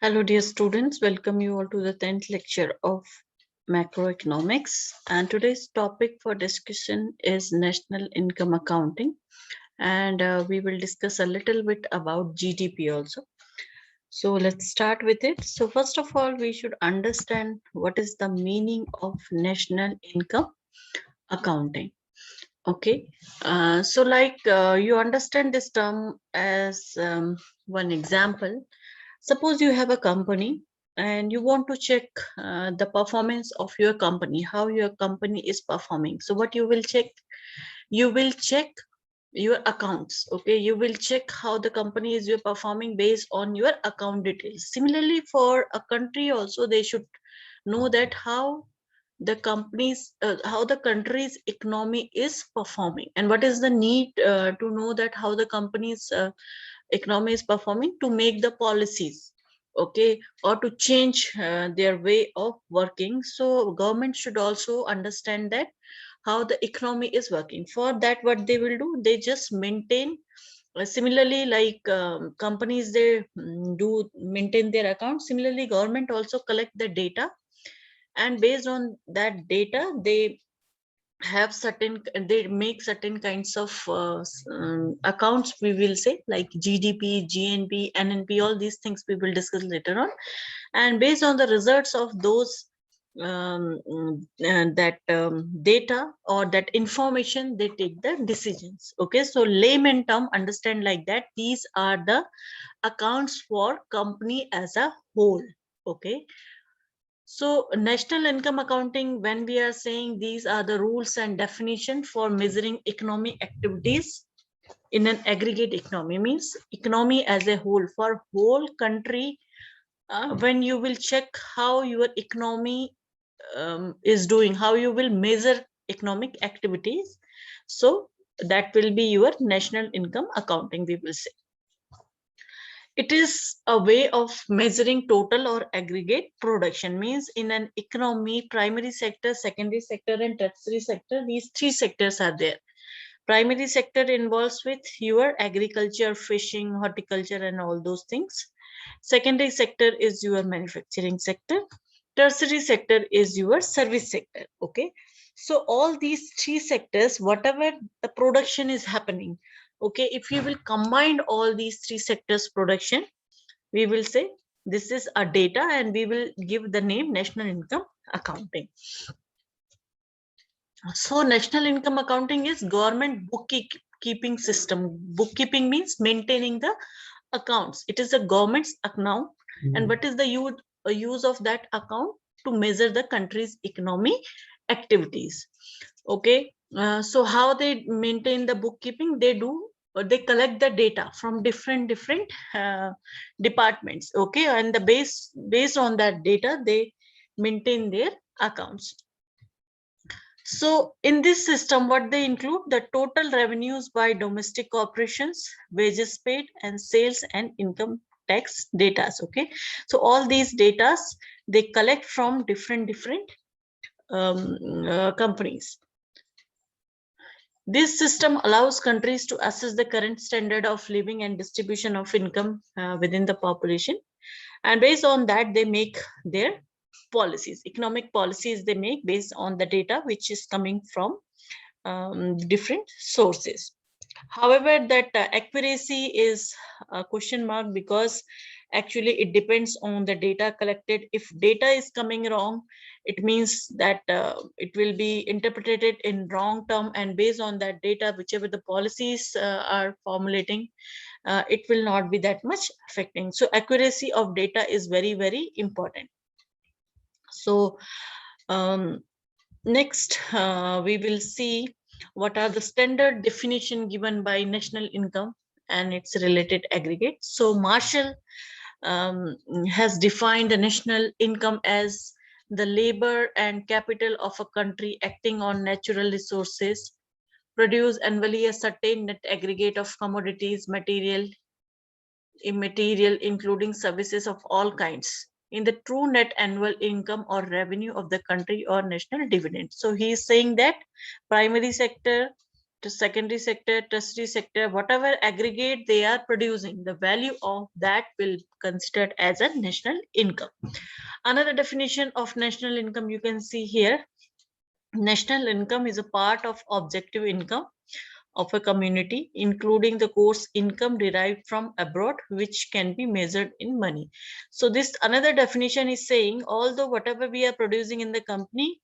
Hello, dear students. Welcome you all to the 10th lecture of macroeconomics. And today's topic for discussion is national income accounting. And we will discuss a little bit about GDP also. So let's start with it. So, first of all, we should understand what is the meaning of national income accounting. Okay. You understand this term as one example. Suppose you have a company and you want to check the performance of your company, how your company is performing. So, what you will check? You will check your accounts. Okay, you will check how the company is your performing based on your account details. Similarly, for a country also, they should know that how the country's economy is performing, and what is the need to know that how the company's economy is performing to make the policies, okay, or to change their way of working. So government should also understand that how the economy is working. For that, what they will do, they just maintain. Similarly, like companies, they do maintain their accounts. Similarly, government also collect the data, and based on that data, they make certain kinds of accounts, we will say, like GDP, GNP, NNP, all these things we will discuss later on. And based on the results of those that data or that information, they take the decisions. Okay, so layman term, understand like that, these are the accounts for company as a whole. Okay, so national income accounting, when we are saying, these are the rules and definition for measuring economic activities in an aggregate economy, means economy as a whole, for whole country. When you will check how your economy is doing, how you will measure economic activities, so that will be your national income accounting, we will say. It is a way of measuring total or aggregate production, means in an economy, primary sector, secondary sector, and tertiary sector, these three sectors are there. Primary sector involves with your agriculture, fishing, horticulture, and all those things. Secondary sector is your manufacturing sector. Tertiary sector is your service sector. Okay, so all these three sectors, whatever the production is happening, okay, if you will combine all these three sectors production, we will say this is a data, and we will give the name national income accounting. So national income accounting is government bookkeeping system. Bookkeeping means maintaining the accounts. It is the government's account. And what is the use of that account? To measure the country's economy activities. Okay, so how they maintain the bookkeeping? They collect the data from different departments. Okay, and based on that data, they maintain their accounts. So in this system, what they include, the total revenues by domestic corporations, wages paid, and sales and income tax data. Okay, so all these data they collect from different companies. This system allows countries to assess the current standard of living and distribution of income within the population, and based on that, they make their policies, economic policies they make based on the data which is coming from different sources. However, that accuracy is a question mark, because actually it depends on the data collected. If data is coming wrong, it means that it will be interpreted in wrong term, and based on that data, whichever the policies are formulating, it will not be that much affecting. So accuracy of data is very, very important. So next, we will see what are the standard definition given by national income and its related aggregate. So Marshall has defined the national income as the labor and capital of a country acting on natural resources, produce annually a certain net aggregate of commodities, material, immaterial, including services of all kinds, in the true net annual income or revenue of the country or national dividend. So he is saying that primary sector, to secondary sector, tertiary sector, whatever aggregate they are producing, the value of that will be considered as a national income. Another definition of national income you can see here. National income is a part of objective income of a community, including the course income derived from abroad, which can be measured in money. So this another definition is saying, although whatever we are producing in the company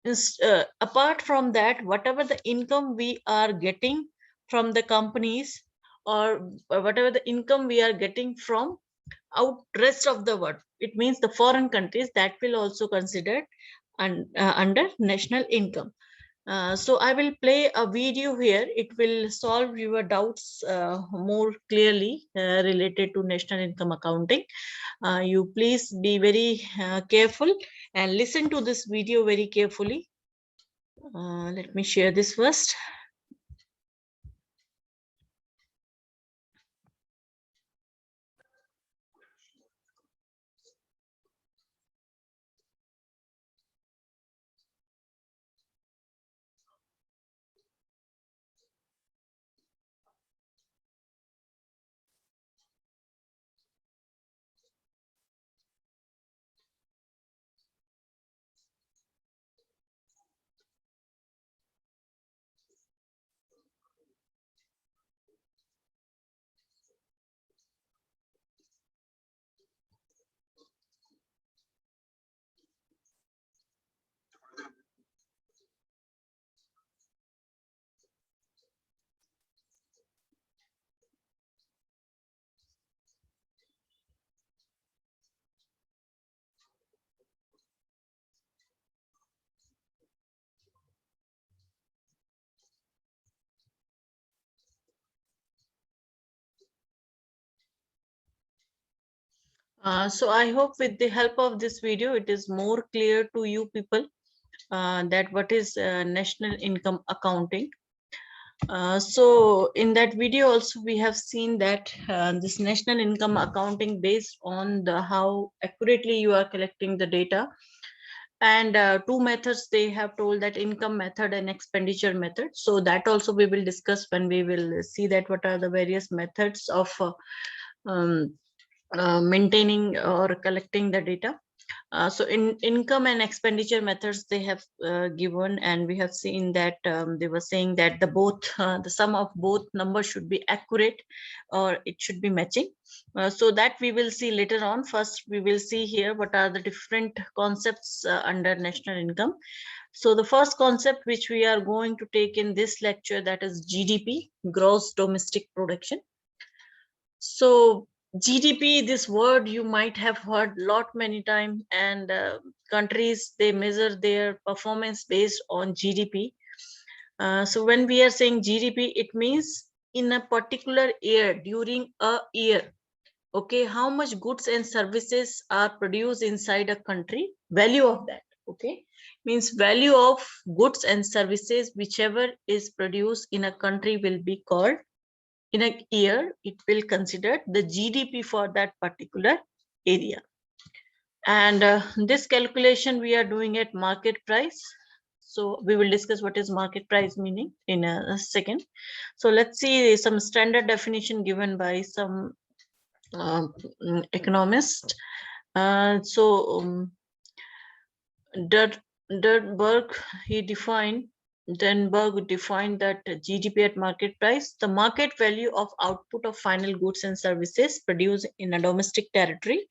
is, apart from that, whatever the income we are getting from the companies, or whatever the income we are getting from out rest of the world, it means the foreign countries, that will also considered under national income. So I will play a video here. It will solve your doubts more clearly related to national income accounting. You please be very careful and listen to this video very carefully. Let me share this first. So I hope with the help of this video, it is more clear to you people that what is national income accounting. So in that video also we have seen that this national income accounting based on the how accurately you are collecting the data, and two methods they have told, that income method and expenditure method. So that also we will discuss when we will see that what are the various methods of um, maintaining or collecting the data. So in income and expenditure methods they have given, and we have seen that they were saying that the sum of both numbers should be accurate, or it should be matching. So that we will see later on. First we will see here what are the different concepts under national income. So the first concept which we are going to take in this lecture, that is GDP, gross domestic production. So GDP, this word you might have heard lot many times, and countries they measure their performance based on GDP. So when we are saying GDP, it means in a particular year, during a year, okay, how much goods and services are produced inside a country, value of that, okay, means value of goods and services whichever is produced in a country will be called, in a year it will consider the GDP for that particular area. And this calculation we are doing at market price. So we will discuss what is market price meaning in a second. So let's see some standard definition given by some economist. Durt, Dirtberg, Denberg defined that GDP at market price, the market value of output of final goods and services produced in a domestic territory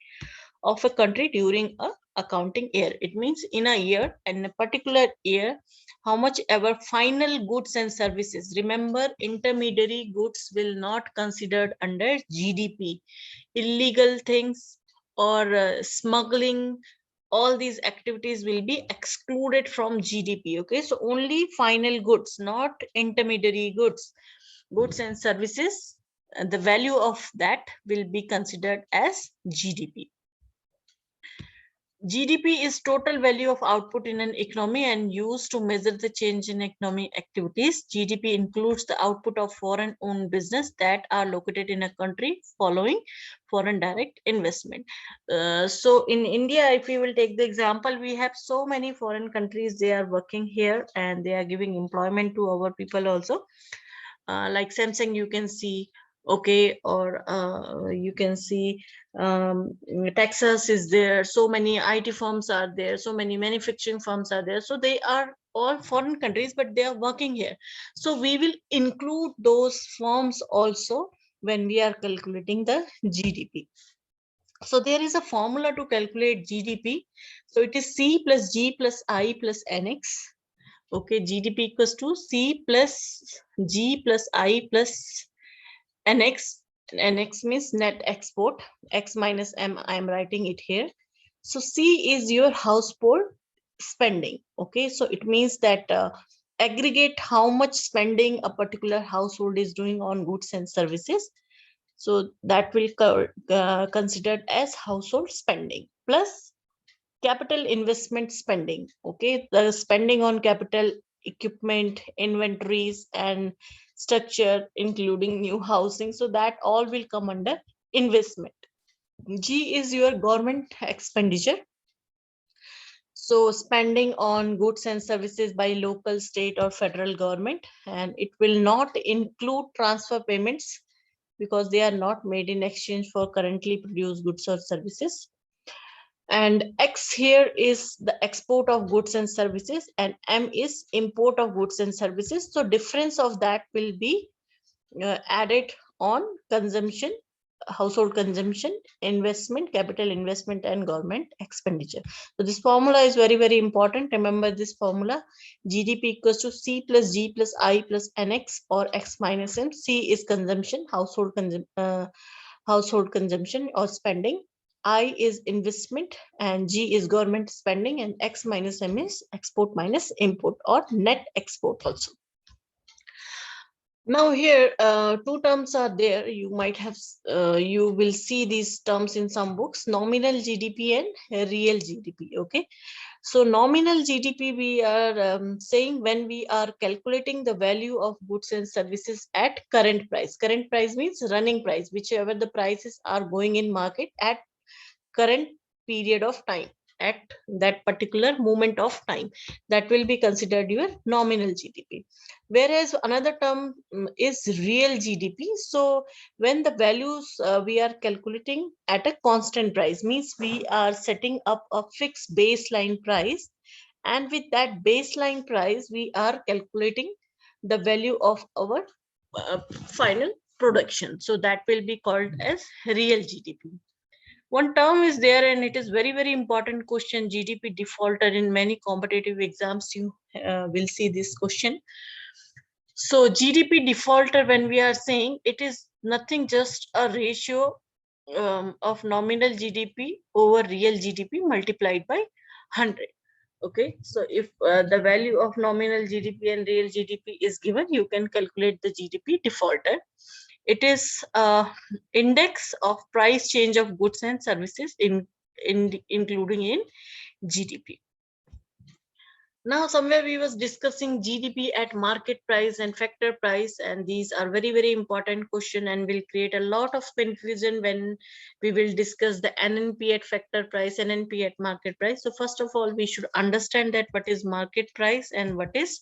of a country during a accounting year. It means in a year, and a particular year, how much ever final goods and services. Remember, intermediary goods will not considered under GDP. Illegal things or smuggling, all these activities will be excluded from GDP. Okay, so only final goods, not intermediary goods, goods and services, the value of that will be considered as GDP. GDP is total value of output in an economy and used to measure the change in economic activities. GDP includes the output of foreign owned business that are located in a country following foreign direct investment. So in India, if we will take the example, we have so many foreign countries, they are working here and they are giving employment to our people also. Like Samsung, you can see, okay, or you can see Texas is there, so many IT firms are there, so many manufacturing firms are there, so they are all foreign countries but they are working here. So we will include those firms also when we are calculating the GDP. So there is a formula to calculate GDP. So it is C plus G plus I plus NX. Okay, GDP equals to C plus G plus I plus NX. NX means net export. X minus M, I am writing it here. So C is your household spending. Okay, so it means that aggregate how much spending a particular household is doing on goods and services. So that will considered as household spending plus capital investment spending. Okay, the spending on capital equipment, inventories and structure, including new housing, so that all will come under investment. G is your government expenditure. So spending on goods and services by local, state or federal government, and it will not include transfer payments because they are not made in exchange for currently produced goods or services. And X here is the export of goods and services and M is import of goods and services. So difference of that will be added on consumption, household consumption, investment, capital investment and government expenditure. So this formula is very, very important. Remember this formula: GDP equals to C plus G plus I plus NX or X minus M. C is consumption, household consumption or spending. I is investment and G is government spending, and X minus M is export minus import or net export also. Now here two terms are there. You might have you will see these terms in some books: nominal GDP and real GDP. Okay, so nominal GDP we are saying when we are calculating the value of goods and services at current price. Current price means running price, whichever the prices are going in market at current period of time, at that particular moment of time, that will be considered your nominal GDP. Whereas another term is real GDP. So when the values we are calculating at a constant price, means we are setting up a fixed baseline price, and with that baseline price we are calculating the value of our final production. So that will be called as real GDP. One term is there and it is very, very important question: GDP defaulter. In many competitive exams you will see this question. So GDP defaulter, when we are saying, it is nothing just a ratio of nominal GDP over real GDP multiplied by 100. Okay, so if the value of nominal GDP and real GDP is given, you can calculate the GDP defaulter. It is index of price change of goods and services including in GDP. Now somewhere we was discussing GDP at market price and factor price, and these are very, very important question and will create a lot of confusion when we will discuss the NNP at factor price, NNP at market price. So first of all, we should understand that what is market price and what is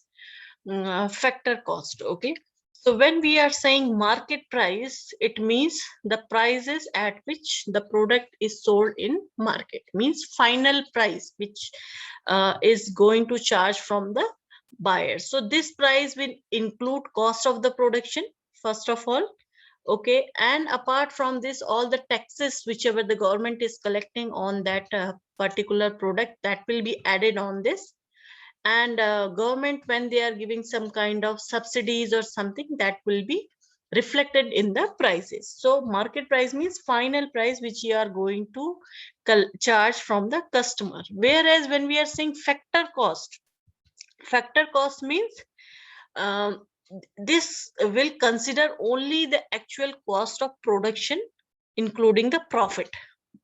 factor cost. Okay, so when we are saying market price, it means the prices at which the product is sold in market, means final price which is going to charge from the buyer. So this price will include cost of the production first of all. Okay, and apart from this, all the taxes whichever the government is collecting on that particular product, that will be added on this. And government, when they are giving some kind of subsidies or something, that will be reflected in the prices. So market price means final price which you are going to charge from the customer. Whereas when we are saying factor cost means um, this will consider only the actual cost of production including the profit.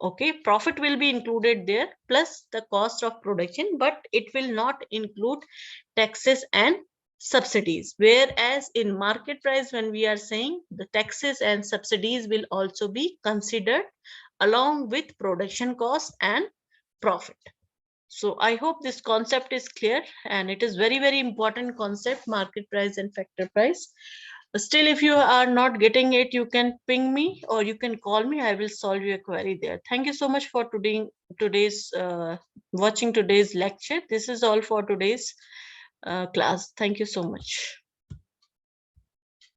Okay, profit will be included there plus the cost of production, but it will not include taxes and subsidies. Whereas in market price, when we are saying, the taxes and subsidies will also be considered along with production cost and profit. So I hope this concept is clear, and it is very, very important concept, market price and factor price. Still, if you are not getting it, you can ping me or you can call me. I will solve your query there. Thank you so much for today's watching today's lecture. This is all for today's class. Thank you so much.